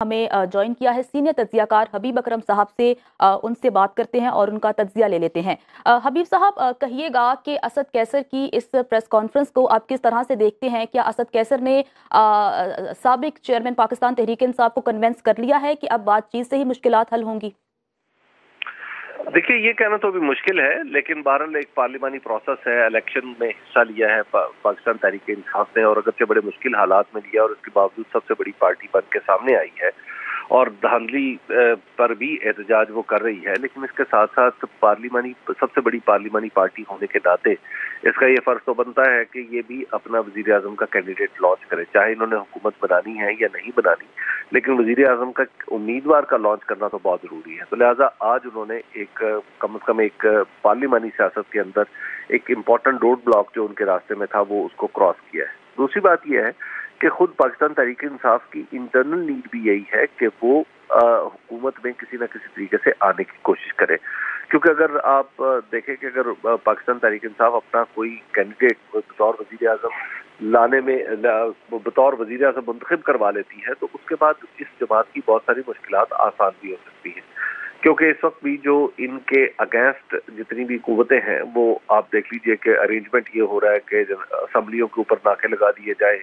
ہمیں جوائن کیا ہے سینئر تجزیہ کار حبیب اکرم صاحب سے ان سے بات کرتے ہیں اور ان کا تجزیہ لے لیتے ہیں۔ حبیب صاحب، کہیے گا کہ اسد کیسر کی اس پریس کانفرنس کو آپ کس طرح سے دیکھتے ہیں؟ کیا اسد کیسر نے سابق چیئرمین پاکستان تحریک انصاف کو کنونس کر لیا ہے کہ اب بات چیت سے ہی مشکلات حل ہوں گی؟ دیکھیے، یہ کہنا تو ابھی مشکل ہے، لیکن بہرحال ایک پارلیمانی پروسیس ہے، الیکشن میں حصہ لیا ہے پاکستان تحریک انصاف نے، اور اگرچہ بڑے مشکل حالات میں لیا اور اس کے باوجود سب سے بڑی پارٹی بن کے سامنے آئی ہے اور دھاندلی پر بھی احتجاج وہ کر رہی ہے، لیکن اس کے ساتھ ساتھ سب سے بڑی پارلیمانی پارٹی ہونے کے ناطے اس کا یہ فرض تو بنتا ہے کہ یہ بھی اپنا وزیر اعظم کا کینڈیڈیٹ لانچ کرے، چاہے انہوں نے حکومت بنانی ہے یا نہیں بنانی، لیکن وزیر اعظم کا امیدوار کا لانچ کرنا تو بہت ضروری ہے۔ تو لہٰذا آج انہوں نے کم از کم ایک پارلیمانی سیاست کے اندر ایک امپورٹنٹ روڈ بلاک جو ان کے راستے میں تھا وہ اس کو کراس کیا ہے۔ دوسری بات یہ ہے کہ خود پاکستان تحریک انصاف کی انٹرنل نیڈ بھی یہی ہے کہ وہ حکومت میں کسی نہ کسی طریقے سے آنے کی کوشش کرے، کیونکہ اگر آپ دیکھیں کہ اگر پاکستان تحریک انصاف اپنا کوئی کینڈیڈیٹ بطور وزیر اعظم بطور وزیر اعظم منتخب کروا لیتی ہے تو اس کے بعد اس جماعت کی بہت ساری مشکلات آسان بھی ہو سکتی ہیں، کیونکہ اس وقت بھی جو ان کے اگینسٹ جتنی بھی قوتیں ہیں وہ آپ دیکھ لیجئے کہ ارینجمنٹ یہ ہو رہا ہے کہ اسمبلیوں کے اوپر ناکے لگا دیے جائے،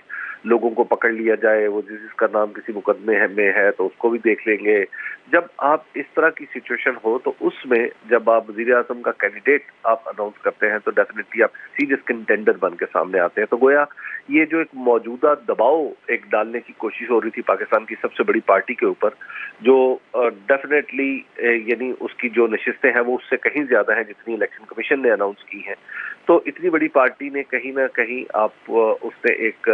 لوگوں کو پکڑ لیا جائے، وہ جس کا نام کسی مقدمے میں ہے تو اس کو بھی دیکھ لیں گے۔ جب آپ اس طرح کی سچویشن ہو تو اس میں جب آپ وزیر اعظم کا کینڈیڈیٹ آپ اناؤنس کرتے ہیں تو ڈیفینیٹلی آپ سیریس کنٹینڈر بن کے سامنے آتے ہیں۔ تو گویا یہ جو ایک موجودہ دباؤ ایک ڈالنے کی کوشش ہو رہی تھی پاکستان کی سب سے بڑی پارٹی کے اوپر، جو ڈیفینیٹلی یعنی اس کی جو نشستیں ہیں وہ اس سے کہیں زیادہ ہیں جتنی الیکشن کمیشن نے اناؤنس کی ہیں، تو اتنی بڑی پارٹی نے کہیں نہ کہیں اس نے ایک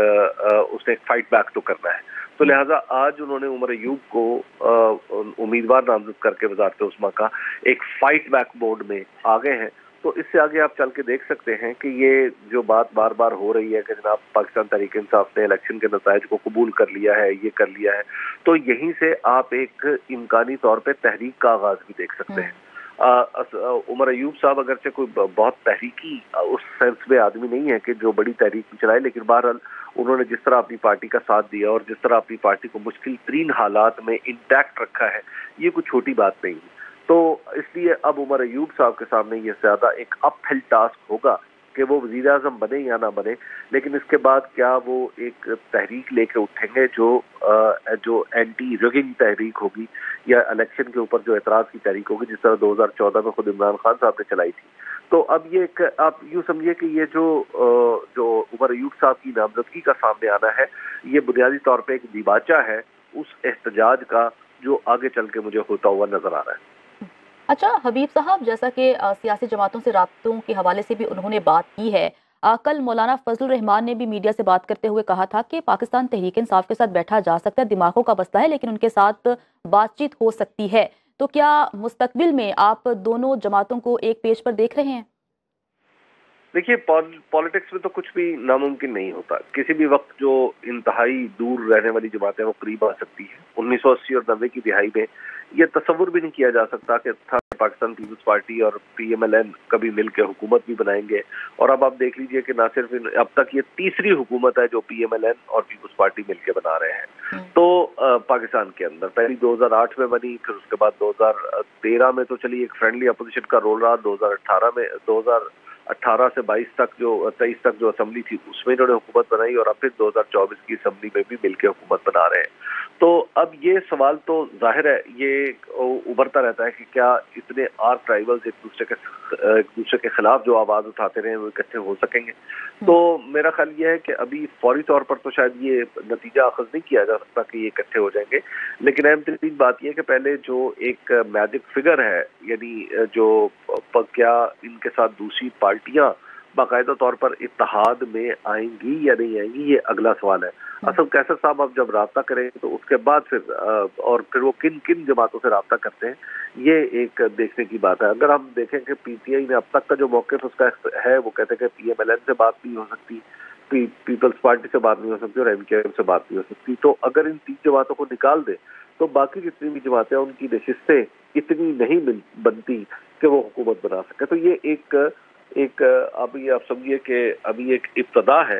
فائٹ بیک تو کرنا ہے۔ تو لہٰذا آج انہوں نے عمر ایوب کو امیدوار نامزد کر کے وزارت عظمیٰ کا ایک فائٹ بیک موڈ میں آ گئے ہیں۔ تو اس سے آگے آپ چل کے دیکھ سکتے ہیں کہ یہ جو بات بار بار ہو رہی ہے کہ جناب پاکستان تحریک انصاف نے الیکشن کے نتائج کو قبول کر لیا ہے، یہ کر لیا ہے، تو یہیں سے آپ ایک امکانی طور پہ تحریک کا آغاز بھی دیکھ سکتے ہیں۔ عمر ایوب صاحب اگرچہ کوئی بہت تحریکی اس سینس میں آدمی نہیں ہے کہ جو بڑی تحریک چلائے، لیکن بہرحال انہوں نے جس طرح اپنی پارٹی کا ساتھ دیا اور جس طرح اپنی پارٹی کو مشکل ترین حالات میں انٹیکٹ رکھا ہے، یہ کوئی چھوٹی بات نہیں ہے۔ تو اس لیے اب عمر ایوب صاحب کے سامنے یہ زیادہ ایک اپ ہل ٹاسک ہوگا کہ وہ وزیر اعظم بنے یا نہ بنے، لیکن اس کے بعد کیا وہ ایک تحریک لے کے اٹھیں گے جو اینٹی رگنگ تحریک ہوگی یا الیکشن کے اوپر جو اعتراض کی تحریک ہوگی جس طرح 2014 میں خود عمران خان صاحب نے چلائی تھی۔ تو اب یہ آپ یوں سمجھیے کہ یہ جو عمر ایوب صاحب کی نامزدگی کا سامنے آنا ہے، یہ بنیادی طور پہ ایک دیباچہ ہے اس احتجاج کا جو آگے چل کے مجھے ہوتا ہوا نظر آ رہا ہے۔ اچھا حبیب صاحب، جیسا کہ سیاسی جماعتوں سے رابطوں کے حوالے سے بھی انہوں نے بات کی ہے، کل مولانا فضل الرحمان نے بھی میڈیا سے بات کرتے ہوئے کہا تھا کہ پاکستان تحریک انصاف کے ساتھ بیٹھا جا سکتا ہے، دماغوں کا مسئلہ ہے لیکن ان کے ساتھ بات چیت ہو سکتی ہے۔ تو کیا مستقبل میں آپ دونوں جماعتوں کو ایک پیج پر دیکھ رہے ہیں؟ دیکھیے، پالیٹکس میں تو کچھ بھی ناممکن نہیں ہوتا، کسی بھی وقت جو انتہائی دور رہنے والی جماعتیں وہ قریب آ سکتی ہیں۔ 1980 اور 90 کی دہائی میں یہ تصور بھی نہیں کیا جا سکتا کہ پاکستان پیپلز پارٹی اور پی ایم ایل این کبھی مل کے حکومت بھی بنائیں گے، اور اب آپ دیکھ لیجئے کہ نہ صرف اب تک یہ تیسری حکومت ہے جو پی ایم ایل این اور پیپلز پارٹی مل کے بنا رہے ہیں۔ تو پاکستان کے اندر پہلی 2008 میں بنی، پھر اس کے بعد 2013 میں تو چلی ایک فرینڈلی اپوزیشن کا رول رہا، 2018 سے 23 تک جو اسمبلی تھی اس میں انہوں نے حکومت بنائی، اور اب پھر 2024 کی اسمبلی میں بھی مل کے حکومت بنا رہے ہیں۔ تو اب یہ سوال تو ظاہر ہے یہ ابھرتا رہتا ہے کہ کیا اتنے آرک رائیولز ایک دوسرے کے خلاف جو آواز اٹھاتے رہے وہ اکٹھے ہو سکیں گے؟ تو میرا خیال یہ ہے کہ ابھی فوری طور پر تو شاید یہ نتیجہ اخذ نہیں کیا جا سکتا کہ یہ اکٹھے ہو جائیں گے، لیکن اہم ترین بات یہ ہے کہ پہلے جو ایک میجک فگر ہے، یعنی جو کیا ان کے ساتھ دوسری پارٹیاں باقاعدہ طور پر اتحاد میں آئیں گی یا نہیں آئیں گی، یہ اگلا سوال ہے۔ اسد کیسر صاحب اب جب رابطہ کریں تو اس کے بعد پھر وہ کن جماعتوں سے رابطہ کرتے ہیں، یہ ایک دیکھنے کی بات ہے۔ اگر ہم دیکھیں کہ پی ٹی آئی نے اب تک کا جو موقف اس کا ہے، وہ کہتے ہیں کہ پی ایم ایل این سے بات نہیں ہو سکتی، پیپلز پارٹی سے بات نہیں ہو سکتی اور ایم کے ایم سے بات نہیں ہو سکتی، تو اگر ان تین جماعتوں کو نکال دے تو باقی جتنی بھی جماعتیں ان کی نشستیں اتنی نہیں بنتی کہ وہ حکومت بنا سکے۔ تو یہ ایک ابھی آپ سمجھیے کہ ابھی ایک ابتدا ہے،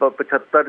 75